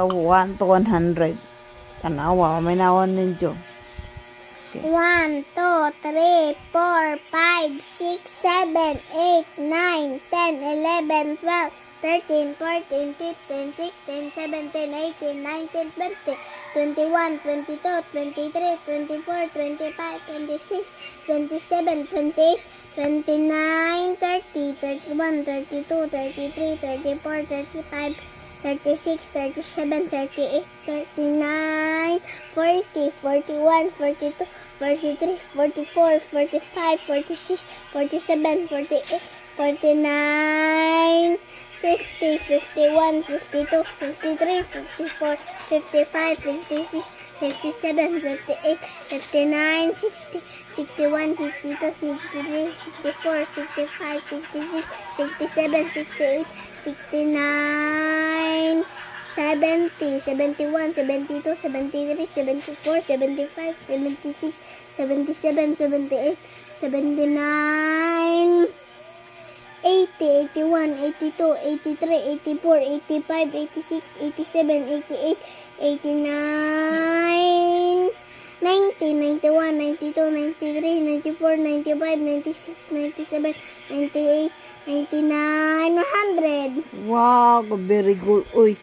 1 to 100. Tanawa, may nawan ninyo. 1, 2, 3, 4, 5, 6, 7, 8, 9, 10, 11, 12, 13, 14, 15, 16, 17, 18, 19, 20, 21, 22, 23, 24, 25, 26, 27, 28, 29, 30, 31, 32, 33, 34, 35, 36, 37, 38, 39, 40, 41, 42, 43, 44, 45, 46, 47, 48, 49, 50, 51, 52, 53, 54, 55, 56, 57, 58, 59, 60, 61, 62, 63, 64, 65, 66, 67, 68, 69, 70, 71, 72, 73, 74, 75, 76, 77, 78, 79, 80, 81, 82, 83, 84, 85, 86, 87, 88, 89, 90, 91, 92, 93, 94, 95, 96, 97, 98, 99, 100. Wow, very good. Uy.